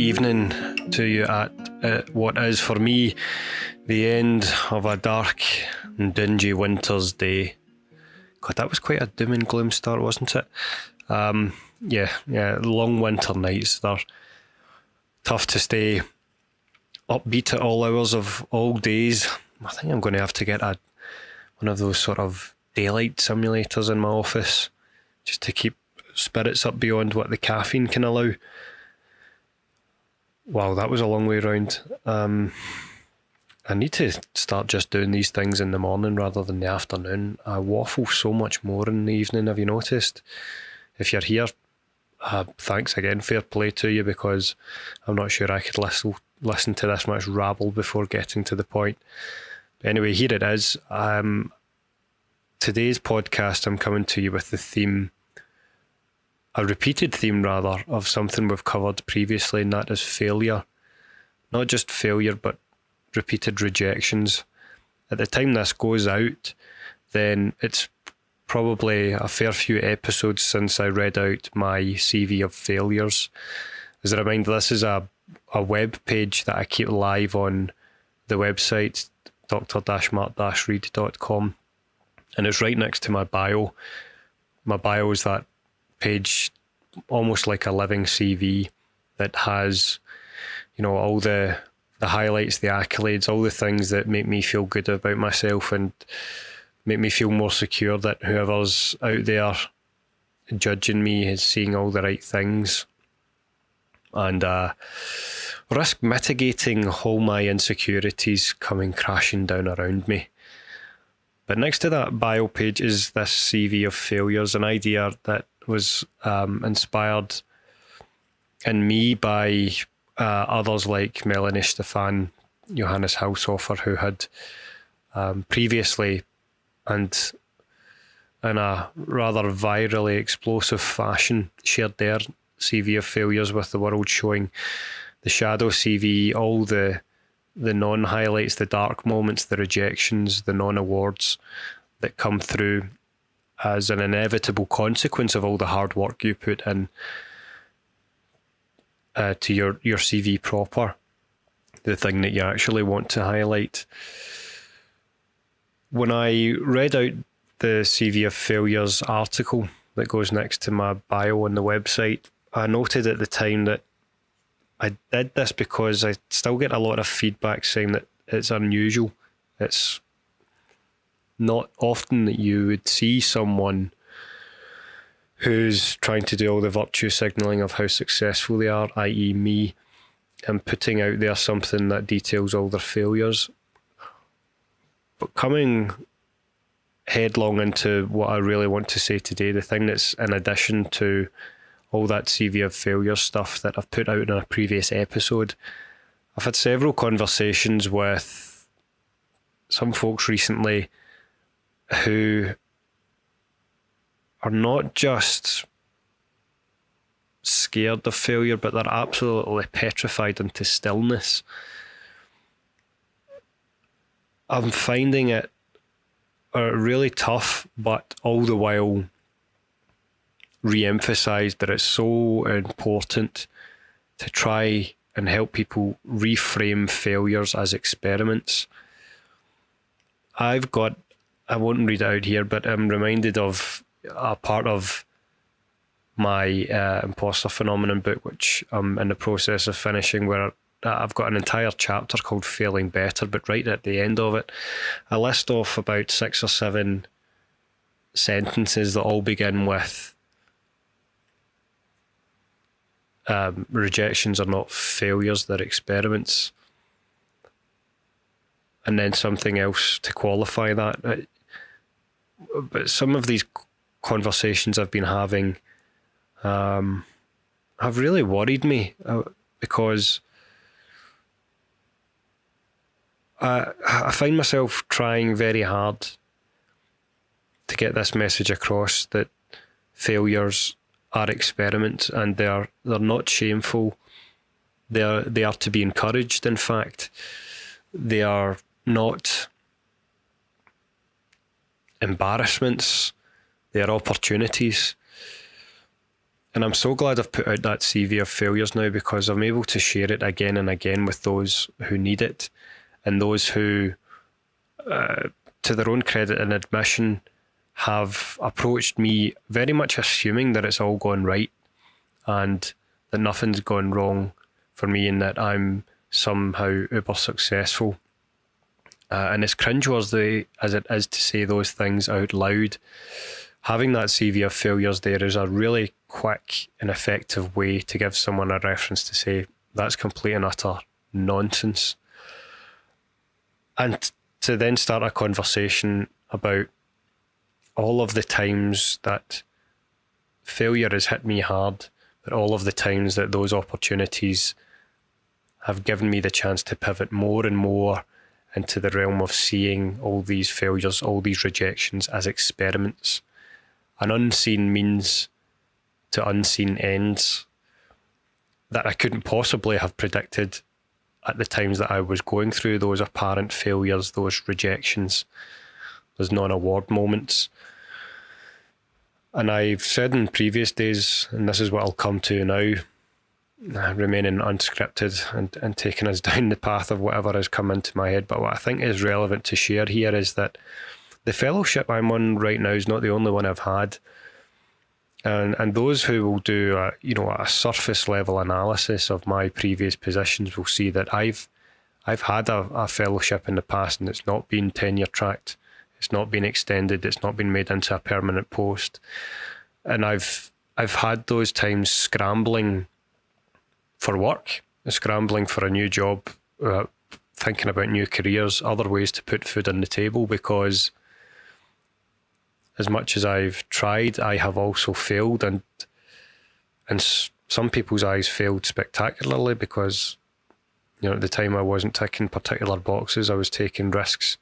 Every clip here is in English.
evening to you at what is for me the end of a dark and dingy winter's day. God, that was quite a doom and gloom start, wasn't it? Yeah, long winter nights. They're tough to stay upbeat at all hours of all days. I think I'm going to have to get one of those sort of daylight simulators in my office just to keep spirits up beyond what the caffeine can allow. Wow, that was a long way round. I need to start just doing these things in the morning rather than the afternoon. I waffle so much more in the evening, have you noticed? If you're here, thanks again, fair play to you, because I'm not sure I could listen to this much rabble before getting to the point. Anyway, here it is. Today's podcast, I'm coming to you with the theme, a repeated theme rather, of something we've covered previously, and that is failure. Not just failure, but repeated rejections. At the time this goes out, then it's probably a fair few episodes since I read out my CV of failures. As a reminder, this is a web page that I keep live on the website, dr-marc-reed.com, and it's right next to my bio. My bio is that page, almost like a living CV, that has, all the highlights, the accolades, all the things that make me feel good about myself and make me feel more secure that whoever's out there judging me is seeing all the right things, and risk mitigating all my insecurities coming crashing down around me. But next to that bio page is this CV of failures, an idea that was inspired in me by others like Melanie Stefan, Johannes Haushofer, who had previously, and in a rather virally explosive fashion, shared their CV of failures with the world, showing the shadow CV, all the non-highlights, the dark moments, the rejections, the non-awards that come through as an inevitable consequence of all the hard work you put in to your CV proper, the thing that you actually want to highlight. When I read out the CV of failures article that goes next to my bio on the website, I noted at the time that I did this because I still get a lot of feedback saying that it's unusual. It's not often that you would see someone who's trying to do all the virtue signalling of how successful they are, i.e. me, and putting out there something that details all their failures. But coming headlong into what I really want to say today, the thing that's in addition to all that CV of failure stuff that I've put out in a previous episode, I've had several conversations with some folks recently who are not just scared of failure, but they're absolutely petrified into stillness. I'm finding it really tough, but all the while re-emphasise that it's so important to try and help people reframe failures as experiments. I won't read it out here, but I'm reminded of a part of my imposter phenomenon book, which I'm in the process of finishing, where I've got an entire chapter called Failing Better, but right at the end of it, I list off about 6 or 7 sentences that all begin with rejections are not failures, they're experiments. And then something else to qualify that. But some of these conversations I've been having have really worried me because I find myself trying very hard to get this message across that failures are experiments and they're not shameful. They are to be encouraged. In fact, they are not embarrassments. They are opportunities. And I'm so glad I've put out that CV of failures now, because I'm able to share it again and again with those who need it, and those who, to their own credit and admission, have approached me very much assuming that it's all gone right and that nothing's gone wrong for me and that I'm somehow uber successful. And as cringeworthy as it is to say those things out loud, having that CV of failures there is a really quick and effective way to give someone a reference to say, that's complete and utter nonsense. And to then start a conversation about all of the times that failure has hit me hard, but all of the times that those opportunities have given me the chance to pivot more and more into the realm of seeing all these failures, all these rejections as experiments, an unseen means to unseen ends that I couldn't possibly have predicted at the times that I was going through those apparent failures, those rejections, those non-award moments. And I've said in previous days, and this is what I'll come to now, remaining unscripted and taking us down the path of whatever has come into my head, but what I think is relevant to share here is that the fellowship I'm on right now is not the only one I've had. And those who will do a surface level analysis of my previous positions will see that I've had a fellowship in the past, and it's not been tenure tracked, it's not been extended, it's not been made into a permanent post. And I've had those times scrambling for work, scrambling for a new job, thinking about new careers, other ways to put food on the table, because as much as I've tried, I have also failed, and in some people's eyes failed spectacularly, because at the time I wasn't ticking particular boxes, I was taking risks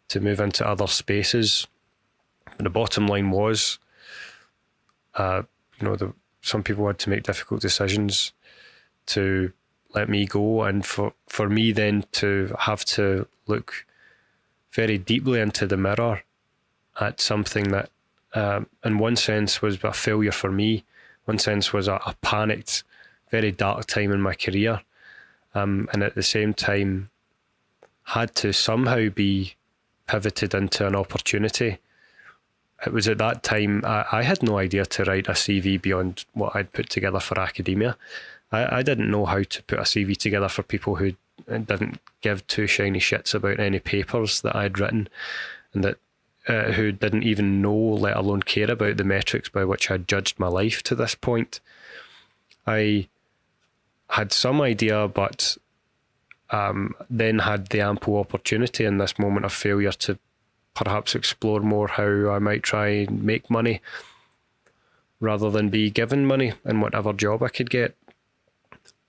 to move into other spaces. But the bottom line was, some people had to make difficult decisions to let me go, and for me then to have to look very deeply into the mirror at something that in one sense was a failure for me, one sense was a panicked, very dark time in my career, and at the same time had to somehow be pivoted into an opportunity. It was at that time I had no idea to write a CV beyond what I'd put together for academia. I didn't know how to put a CV together for people who didn't give two shiny shits about any papers that I'd written, and that who didn't even know, let alone care about the metrics by which I'd judged my life to this point. I had some idea, but then had the ample opportunity in this moment of failure to perhaps explore more how I might try and make money rather than be given money in whatever job I could get.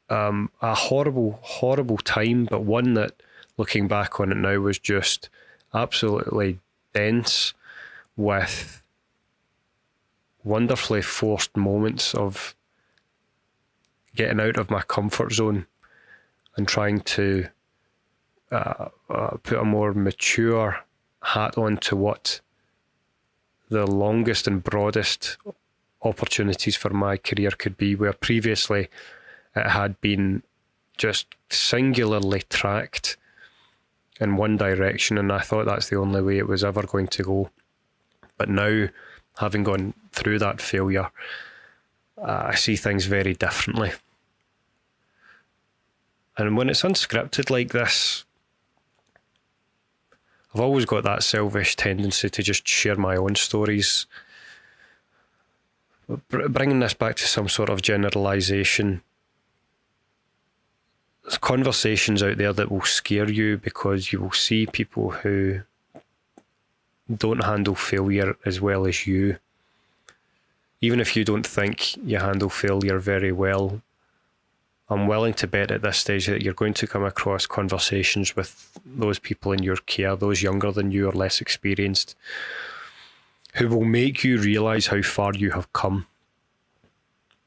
A horrible, horrible time, but one that, looking back on it now, was just absolutely dense with wonderfully forced moments of getting out of my comfort zone and trying to put a more mature hat on to what the longest and broadest opportunities for my career could be, where previously it had been just singularly tracked in one direction, and I thought that's the only way it was ever going to go. But now, having gone through that failure, I see things very differently. And when it's unscripted like this, I've always got that selfish tendency to just share my own stories. Bringing this back to some sort of generalisation, there's conversations out there that will scare you, because you will see people who don't handle failure as well as you. Even if you don't think you handle failure very well, I'm willing to bet at this stage that you're going to come across conversations with those people in your care, those younger than you or less experienced, who will make you realise how far you have come.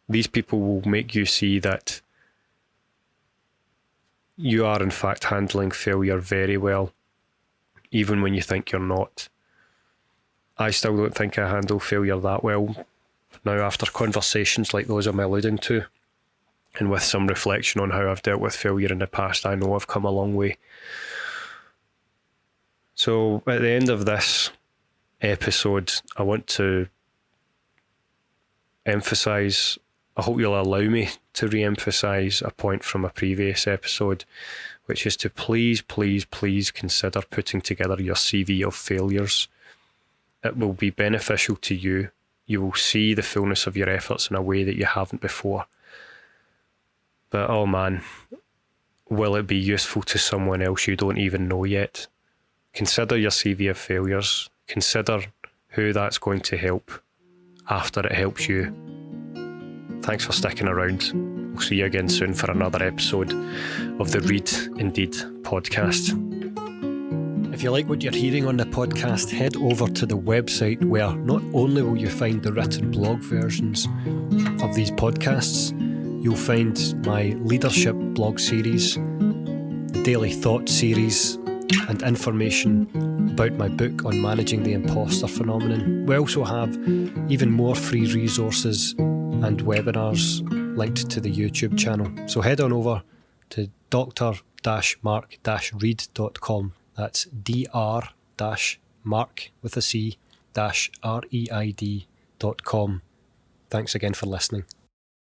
These people will make you see that you are in fact handling failure very well, even when you think you're not. I still don't think I handle failure that well, Now, after conversations like those I'm alluding to, and with some reflection on how I've dealt with failure in the past, I know I've come a long way. So at the end of this episode, I want to emphasise, I hope you'll allow me to re-emphasise a point from a previous episode, which is to please consider putting together your CV of failures. It will be beneficial to you. You will see the fullness of your efforts in a way that you haven't before. But oh man, will it be useful to someone else you don't even know yet? Consider your CV of failures. Consider who that's going to help after it helps you. Thanks for sticking around. We'll see you again soon for another episode of the Read Indeed podcast. If you like what you're hearing on the podcast, head over to the website where not only will you find the written blog versions of these podcasts, you'll find my leadership blog series, the daily thought series, and information about my book on managing the imposter phenomenon. We also have even more free resources and webinars linked to the YouTube channel. So head on over to dr-marc-reid.com. That's dr-marc with a C -reid.com. Thanks again for listening.